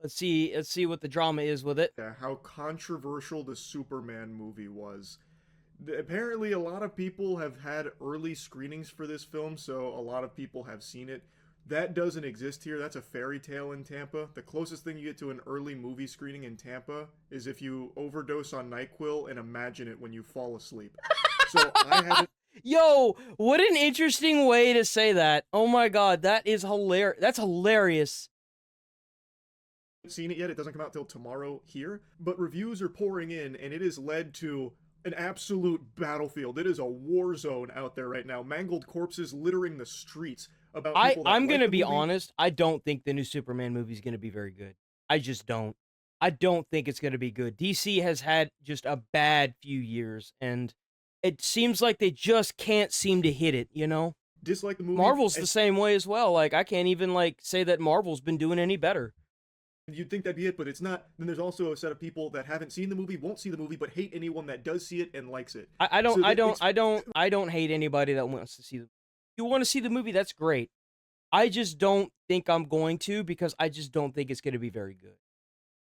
Let's see what the drama is with it. Yeah, how controversial the Superman movie was. Apparently, a lot of people have had early screenings for this film, so a lot of people have seen it. That doesn't exist here. That's a fairy tale in Tampa. The closest thing you get to an early movie screening in Tampa is if you overdose on NyQuil and imagine it when you fall asleep. So I haven't Yo, what an interesting way to say that. Oh my god, that is hilarious. That's hilarious. seen it yet. It doesn't come out till tomorrow here, but reviews are pouring in, and it has led to an absolute battlefield. It is a war zone out there right now. Mangled corpses littering the streets about I people that I'm like gonna the be movie. honest. I don't think the new Superman movie is gonna be very good. I just don't. I don't think it's gonna be good. DC has had just a bad few years, and it seems like they just can't seem to hit it. Dislike the movie, Marvel's the and same way as well. Like I can't even say that Marvel's been doing any better. you'd think that'd be it, but it's not. Then there's also a set of people that haven't seen the movie, won't see the movie, but hate anyone that does see it and likes it. I don't So I that don't it's I don't I don't hate anybody that wants to see the. You want to see the movie? That's great. I just don't think I'm going to because I just don't think it's going to be very good.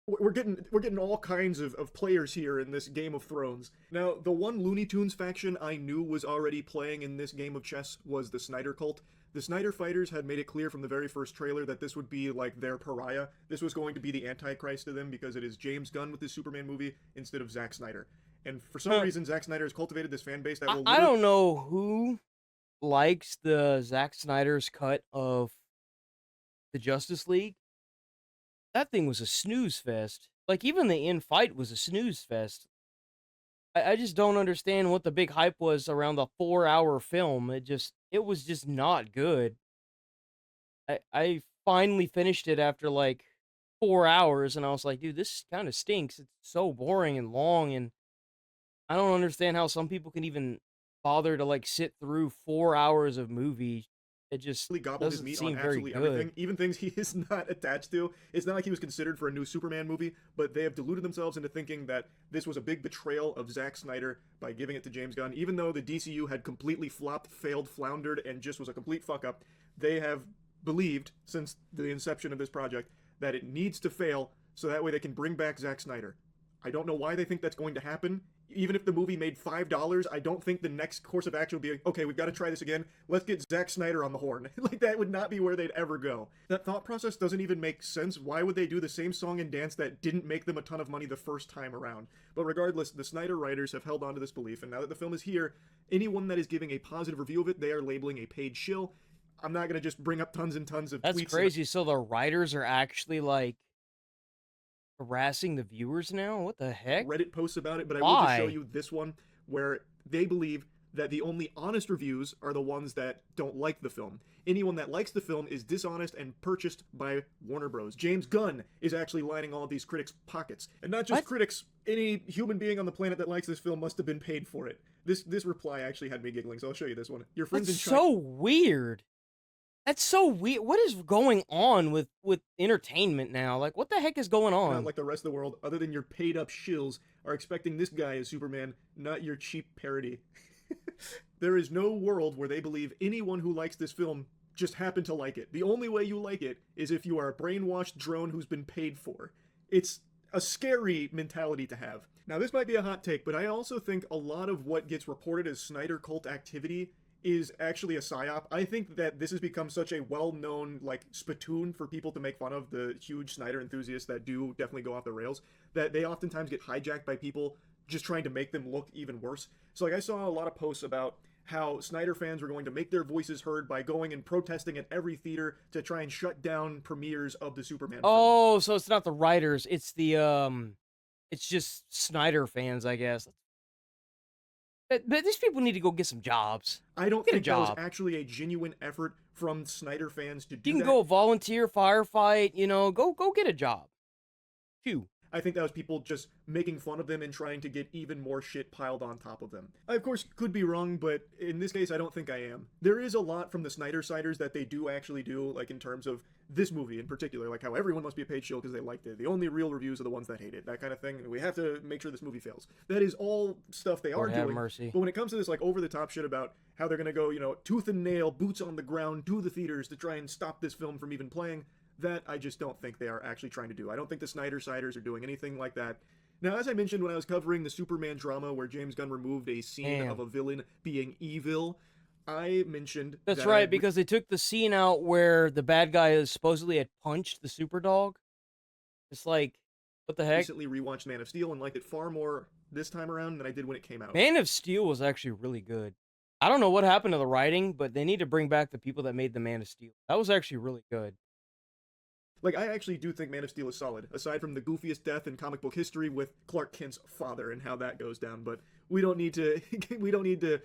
we're getting all kinds of players here in this Game of Thrones. Now, the one Looney Tunes faction I knew was already playing in this game of chess was the Snyder cult. The Snyder fighters had made it clear from the very first trailer that this would be like their pariah. This was going to be the Antichrist to them because it is James Gunn with his Superman movie instead of Zack Snyder. And for some Huh. reason, Zack Snyder has cultivated this fan base that I, will I literally don't know who likes the Zack Snyder's cut of the Justice League. That thing was a snooze fest. Like even the end fight was a snooze fest. I just don't understand what the big hype was around the 4 hour film. It was just not good. I finally finished it after like 4 hours and I was like, dude, this kind of stinks. It's so boring and long, and I don't understand how some people can even bother to sit through 4 hours of movie. It just gobbled his doesn't meat on seem very absolutely everything, good. even things he is not attached to. It's not like he was considered for a new Superman movie, but they have deluded themselves into thinking that this was a big betrayal of Zack Snyder by giving it to James Gunn. Even though the DCU had completely flopped, failed, floundered, and just was a complete fuck up, they have believed since the inception of this project that it needs to fail so that way they can bring back Zack Snyder. I don't know why they think that's going to happen. Even if the movie made $5, I don't think the next course of action would be like, okay, we've got to try this again. Let's get Zack Snyder on the horn. Like, that would not be where they'd ever go. That thought process doesn't even make sense. Why would they do the same song and dance that didn't make them a ton of money the first time around? But regardless, the Snyder writers have held on to this belief, and now that the film is here, anyone that is giving a positive review of it, they are labeling a paid shill. I'm not going to just bring up tons and tons of That's tweets and crazy. So the writers are actually harassing the viewers now? What the heck? Reddit posts about it, but I will just show Why? you this one where they believe that the only honest reviews are the ones that don't like the film. Anyone that likes the film is dishonest and purchased by Warner Bros. James Gunn is actually lining all of these critics' pockets. And not just What? critics, any human being on the planet that likes this film must have been paid for it. This reply actually had me giggling, so I'll show you this one. Your friends That's in China. so weird. That's so weird. What is going on with entertainment now? Like, what the heck is going Not on? like the rest of the world, other than your paid up shills, are expecting this guy as Superman, not your cheap parody. There is no world where they believe anyone who likes this film just happened to like it. The only way you like it is if you are a brainwashed drone who's been paid for. It's a scary mentality to have. Now, this might be a hot take, but I also think a lot of what gets reported as Snyder cult activity is actually a psyop. I think that this has become such a well-known spittoon for people to make fun of, the huge Snyder enthusiasts that do definitely go off the rails, that they oftentimes get hijacked by people just trying to make them look even worse. So I saw a lot of posts about how Snyder fans were going to make their voices heard by going and protesting at every theater to try and shut down premieres of the Superman film. Oh, so it's not the writers, it's just Snyder fans, I guess. But these people need to go get some jobs. I don't Get a think that was job. actually a genuine effort from Snyder fans to do You can that. go volunteer, firefight, go get a job. Phew. I think that was people just making fun of them and trying to get even more shit piled on top of them. I, of course, could be wrong, but in this case, I don't think I am. There is a lot from the Snyder-siders that they do actually do, like in terms of this movie in particular, like how everyone must be a paid shill because they liked it. The only real reviews are the ones that hate it, that kind of thing. We have to make sure this movie fails. That is all stuff they are Lord have doing. mercy. But when it comes to this over-the-top shit about how they're gonna go, tooth and nail, boots on the ground, to the theaters to try and stop this film from even playing, That I just don't think they are actually trying to do. I don't think the Snyder-siders are doing anything like that. Now, as I mentioned when I was covering the Superman drama where James Gunn removed a scene of Damn. a villain being evil, I mentioned That's that I right, had because they took the scene out where the bad guy is supposedly had punched the super dog. It's like, what the heck? recently rewatched Man of Steel and liked it far more this time around than I did when it came out. Man of Steel was actually really good. I don't know what happened to the writing, but they need to bring back the people that made the Man of Steel. That was actually really good. Like, I actually do think Man of Steel is solid, aside from the goofiest death in comic book history with Clark Kent's father and how that goes down. But we don't need to we don't need to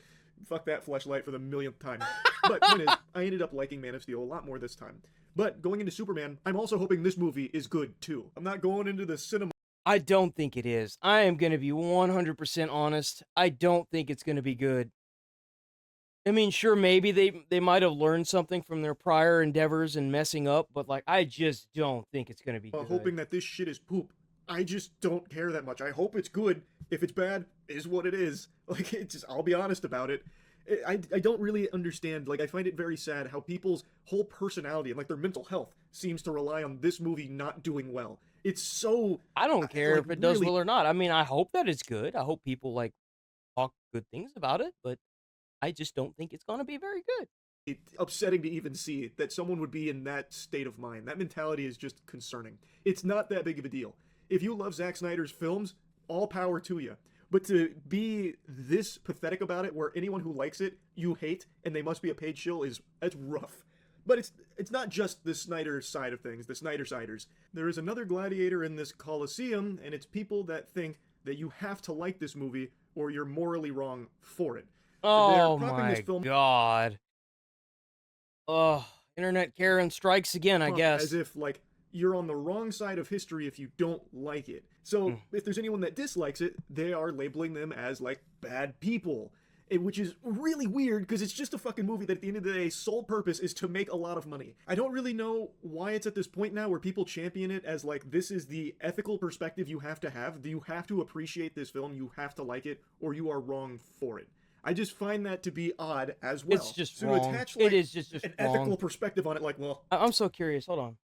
fuck that fleshlight for the millionth time. But point is, I ended up liking Man of Steel a lot more this time. But going into Superman, I'm also hoping this movie is good too. I'm not going into the cinema. I don't think it is. I am going to be 100% honest. I don't think it's going to be good. I mean, sure, maybe they might have learned something from their prior endeavors and messing up, but like I just don't think it's going to be good. Hoping that this shit is poop. I just don't care that much. I hope it's good. If it's bad, is what it is. Like, it's just, I'll be honest about it. I don't really understand. Like, I find it very sad how people's whole personality and like their mental health seems to rely on this movie not doing well. It's so I don't care like if it does really well or not. I mean, I hope that it's good. I hope people like talk good things about it, but I just don't think it's going to be very good. upsetting to even see that someone would be in that state of mind. That mentality is just concerning. It's not that big of a deal. If you love Zack Snyder's films, all power to you. But to be this pathetic about it, where anyone who likes it you hate, and they must be a paid shill, that's rough. But it's not just the Snyder side of things, the Snyder-siders. There is another gladiator in this Coliseum, and it's people that think that you have to like this movie or you're morally wrong for it. They're Oh propping this my film god. Oh, internet Karen strikes again, I up as guess. if like you're on the wrong side of history if you don't like it. So Mm. if there's anyone that dislikes it, they are labeling them as like bad people. Which is really weird because it's just a fucking movie that at the end of the day sole purpose is to make a lot of money. I don't really know why it's at this point now where people champion it as like this is the ethical perspective you have to have. You have to appreciate this film, you have to like it, or you are wrong for it. I just find that to be odd as It's well. just So to wrong. attach It like is just an wrong. ethical perspective on it, like, well, I'm so curious. Hold on.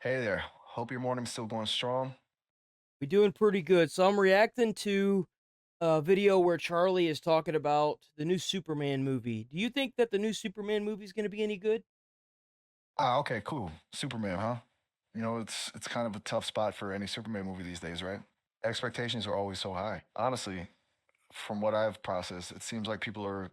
Hey there. Hope your morning's still going strong. We're doing pretty good. So I'm reacting to a video where Charlie is talking about the new Superman movie. Do you think that the new Superman movie is going to be any good? Ah, okay, cool. Superman, huh? You know, it's kind of a tough spot for any Superman movie these days, right? Expectations are always so high. Honestly, from what I've processed, it seems like people are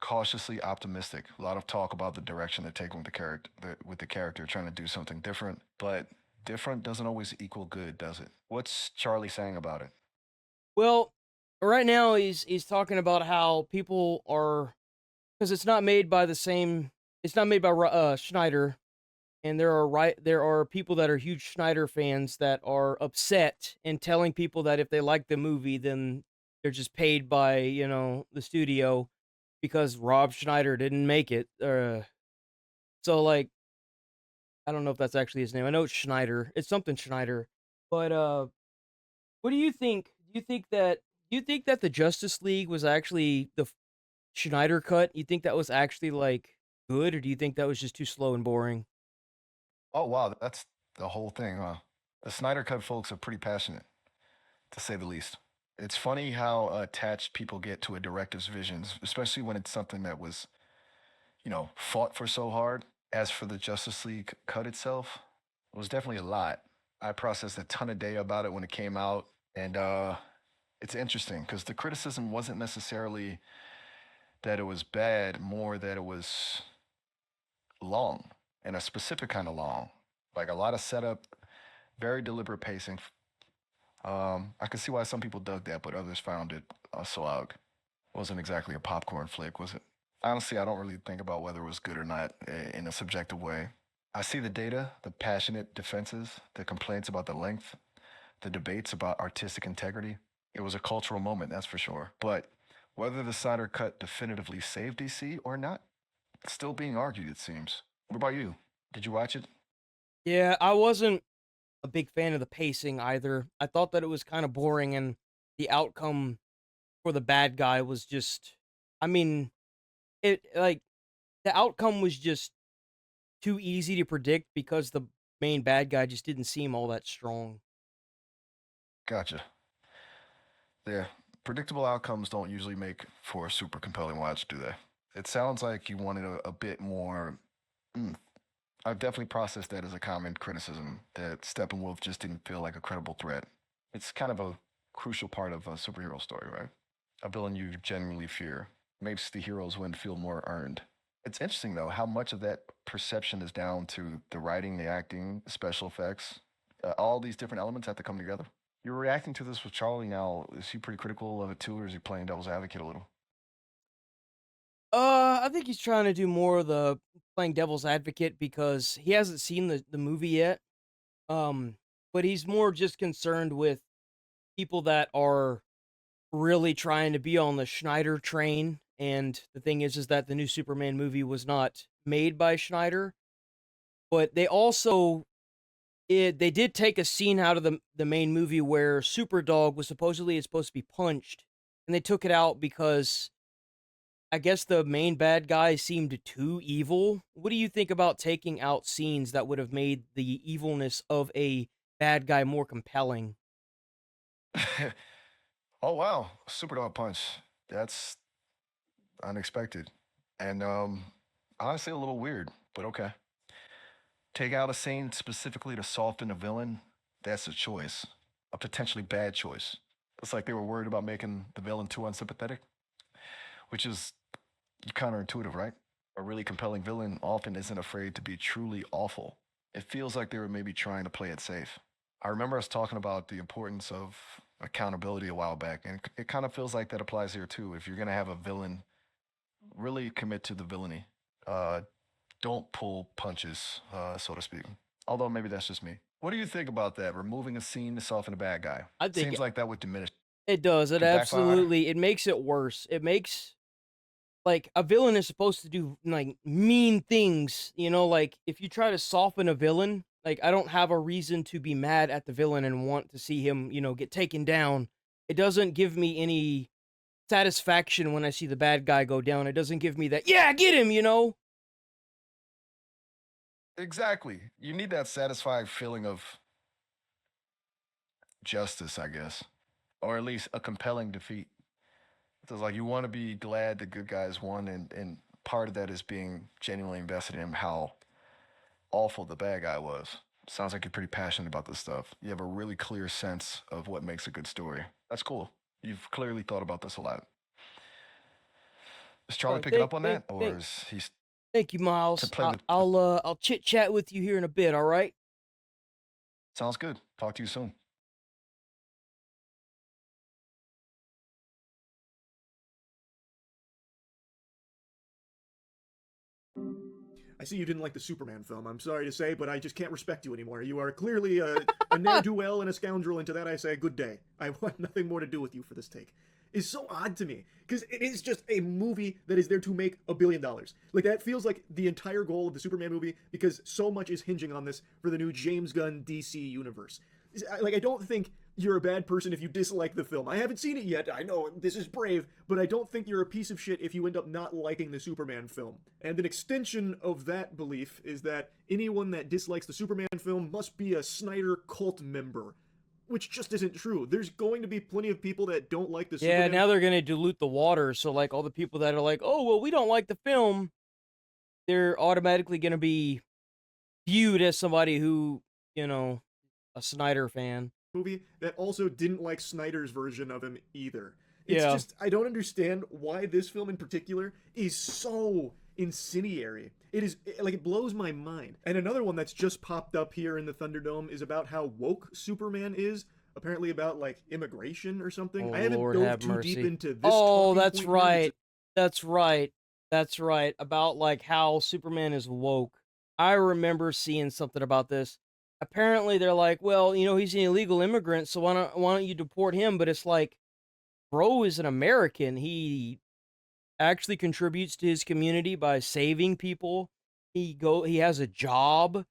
cautiously optimistic. A lot of talk about the direction they're taking with the character, trying to do something different. But different doesn't always equal good, does it? What's Charlie saying about it? Well, right now he's talking about how people are, because it's not made by the same. It's not made by Schneider, and there are people that are huge Schneider fans that are upset and telling people that if they like the movie, then they're just paid by the studio because Rob Schneider didn't make it. So like I don't know if that's actually his name. I know it's Schneider. It's something Schneider. But what do you think? Do you think that the Justice League was actually the Schneider cut? You think that was actually like good, or do you think that was just too slow and boring? Oh, wow, that's the whole thing, huh? The Snyder Cut folks are pretty passionate, to say the least. It's funny how attached people get to a director's visions, especially when it's something that was, fought for so hard. As for the Justice League cut itself, it was definitely a lot. I processed a ton of day about it when it came out, and it's interesting because the criticism wasn't necessarily that it was bad, more that it was long and a specific kind of long, like a lot of setup, very deliberate pacing. I could see why some people dug that, but others found it a slog. Wasn't exactly a popcorn flick, was it? Honestly, I don't really think about whether it was good or not in a subjective way. I see the data, the passionate defenses, the complaints about the length, the debates about artistic integrity. It was a cultural moment, that's for sure. But whether the Snyder Cut definitively saved DC or not, it's still being argued, it seems. What about you? Did you watch it? Yeah, I wasn't. a big fan of the pacing either. I thought that it was kind of boring, and the outcome for the bad guy was just, I mean, it like the outcome was just too easy to predict because the main bad guy just didn't seem all that strong. Gotcha. Yeah. Predictable outcomes don't usually make for a super compelling watch, do they? It sounds like you wanted a bit more. Mm, I've definitely processed that as a common criticism that Steppenwolf just didn't feel like a credible threat. It's kind of a crucial part of a superhero story, right? A villain you genuinely fear makes the hero's win feel more earned. It's interesting, though, how much of that perception is down to the writing, the acting, the special effects. All these different elements have to come together. You're reacting to this with Charlie now. Is he pretty critical of it too, or is he playing devil's advocate a little? I think he's trying to do more of the playing devil's advocate because he hasn't seen the movie yet. Um, but he's more just concerned with people that are really trying to be on the Schneider train. And the thing is that the new Superman movie was not made by Schneider, but they did take a scene out of the main movie where Superdog was supposedly supposed to be punched, and they took it out because I guess the main bad guy seemed too evil. What do you think about taking out scenes that would have made the evilness of a bad guy more compelling? Oh wow, super dog punch. That's unexpected, and honestly a little weird, but okay. Take out a scene specifically to soften a villain. That's a choice, a potentially bad choice. It's like they were worried about making the villain too unsympathetic, which is counterintuitive, right? A really compelling villain often isn't afraid to be truly awful. It feels like they were maybe trying to play it safe. I remember us talking about the importance of accountability a while back, and it kind of feels like that applies here too. If you're gonna have a villain, really commit to the villainy. Uh, don't pull punches, so to speak. Although maybe that's just me. What do you think about that? Removing a scene to soften a bad guy I think seems like that would diminish. it does. It Could backfire. absolutely it makes it worse. It makes like a villain is supposed to do like mean things, like if you try to soften a villain, like I don't have a reason to be mad at the villain and want to see him, get taken down. It doesn't give me any satisfaction when I see the bad guy go down. It doesn't give me that, yeah, get him. Exactly. You need that satisfying feeling of justice, I guess, or at least a compelling defeat. It's like you want to be glad the good guys won, and part of that is being genuinely invested in him, how awful the bad guy was. Sounds like you're pretty passionate about this stuff. You have a really clear sense of what makes a good story. That's cool. You've clearly thought about this a lot. Is All Charlie right, picking up on that, or thank, is he thank you, to Miles. play with? I'll chit chat with you here in a bit. All right. Sounds good. Talk to you soon. I see you didn't like the Superman film. I'm sorry to say, but I just can't respect you anymore. You are clearly a ne'er-do-well and a scoundrel, and to that I say good day. I want nothing more to do with you for this take. It's so odd to me, because it is just a movie that is there to make $1 billion. Like, that feels like the entire goal of the Superman movie, because so much is hinging on this for the new James Gunn DC universe. Like, I don't think you're a bad person if you dislike the film. I haven't seen it yet. I know this is brave, but I don't think you're a piece of shit if you end up not liking the Superman film. And an extension of that belief is that anyone that dislikes the Superman film must be a Snyder cult member, which just isn't true. There's going to be plenty of people that don't like the Yeah, Superman. now they're gonna dilute the water. So like all the people that are like, oh well, we don't like the film, they're automatically gonna be viewed as somebody who, you know, a Snyder fan. Movie that also didn't like Snyder's version of him either. It's Yeah. just, I don't understand why this film in particular is so incendiary. It blows my mind. And another one that's just popped up here in the Thunderdome is about how woke Superman is. Apparently about, like, immigration or something. Oh I haven't Lord, dove have too deep mercy. into this Oh, talking that's point here. right. That's right. That's right. About like how Superman is woke. I remember seeing something about this. Apparently, they're like, well, he's an illegal immigrant, so why don't you deport him? But it's like, bro is an American. He actually contributes to his community by saving people. He has a job.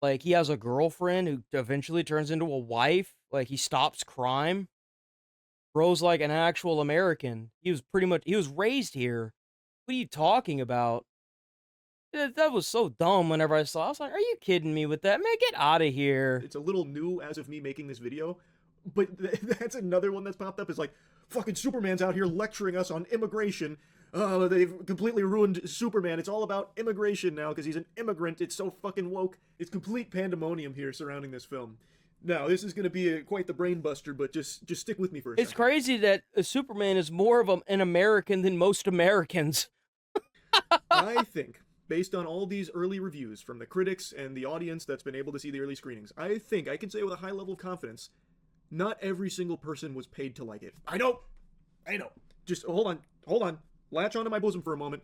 Like, he has a girlfriend who eventually turns into a wife. Like, he stops crime. Bro's like an actual American. He was raised here. What are you talking about? That was so dumb whenever I saw it. I was like, are you kidding me with that? Man, get out of here. It's a little new as of me making this video, but that's another one that's popped up is like, fucking Superman's out here lecturing us on immigration. They've completely ruined Superman. It's all about immigration now because he's an immigrant. It's so fucking woke. It's complete pandemonium here surrounding this film. Now, this is going to be quite the brain buster, but just stick with me for a second. It's crazy that Superman is more of an American than most Americans. I think, based on all these early reviews from the critics and the audience that's been able to see the early screenings, I think I can say with a high level of confidence, not every single person was paid to like it. I know. Just hold on. Latch onto my bosom for a moment.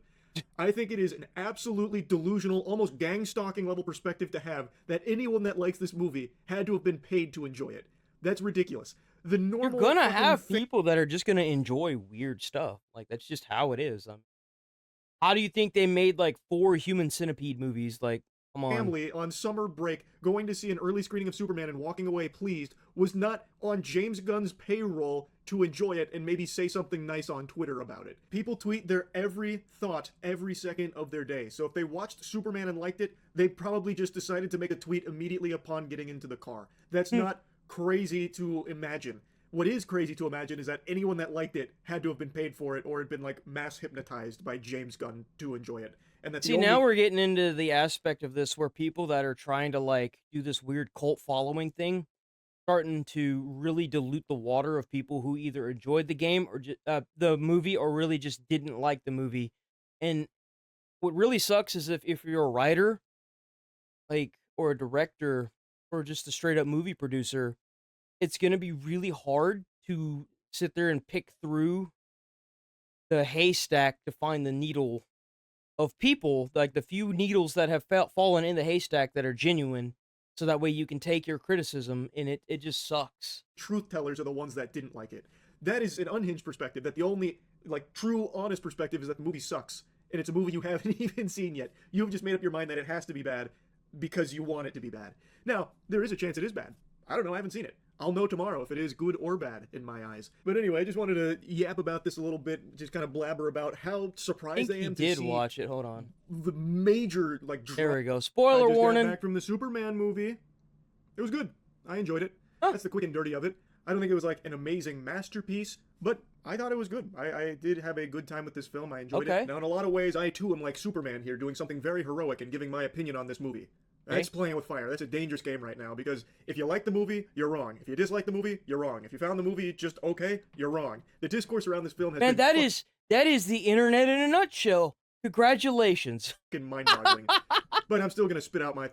I think it is an absolutely delusional, almost gang-stalking level perspective to have that anyone that likes this movie had to have been paid to enjoy it. That's ridiculous. The normal You're gonna have people that are just gonna enjoy weird stuff. Like, that's just how it is. How do you think they made, like, 4 Human Centipede movies? Like, come on. Family on summer break going to see an early screening of Superman and walking away pleased was not on James Gunn's payroll to enjoy it and maybe say something nice on Twitter about it. People tweet their every thought every second of their day. So if they watched Superman and liked it, they probably just decided to make a tweet immediately upon getting into the car. That's not crazy to imagine. What is crazy to imagine is that anyone that liked it had to have been paid for it or had been like mass hypnotized by James Gunn to enjoy it. And that's now we're getting into the aspect of this where people that are trying to like do this weird cult following thing starting to really dilute the water of people who either enjoyed the game or the movie or really just didn't like the movie. And what really sucks is if you're a writer, like, or a director, or just a straight up movie producer, it's going to be really hard to sit there and pick through the haystack to find the needle of people, like the few needles that have fallen in the haystack that are genuine, so that way you can take your criticism, and it just sucks. Truth tellers are the ones that didn't like it. That is an unhinged perspective, that the only, like, true, honest perspective is that the movie sucks, and it's a movie you haven't even seen yet. You've just made up your mind that it has to be bad because you want it to be bad. Now, there is a chance it is bad. I don't know, I haven't seen it. I'll know tomorrow if it is good or bad in my eyes. But anyway, I just wanted to yap about this a little bit, just kind of blabber about how surprised I am to see. I did watch it. Hold on. The major, like, there we go. Spoiler warning. Got back from the Superman movie. It was good. I enjoyed it. Huh. That's the quick and dirty of it. I don't think it was like an amazing masterpiece, but I thought it was good. I did have a good time with this film. I enjoyed it. Now, in a lot of ways, I too am like Superman here, doing something very heroic and giving my opinion on this movie. That's playing with fire. That's a dangerous game right now, because if you like the movie, you're wrong. If you dislike the movie, you're wrong. If you found the movie just okay, you're wrong. The discourse around this film has been that is the internet in a nutshell. Congratulations. Fucking mind-boggling. But I'm still gonna spit out my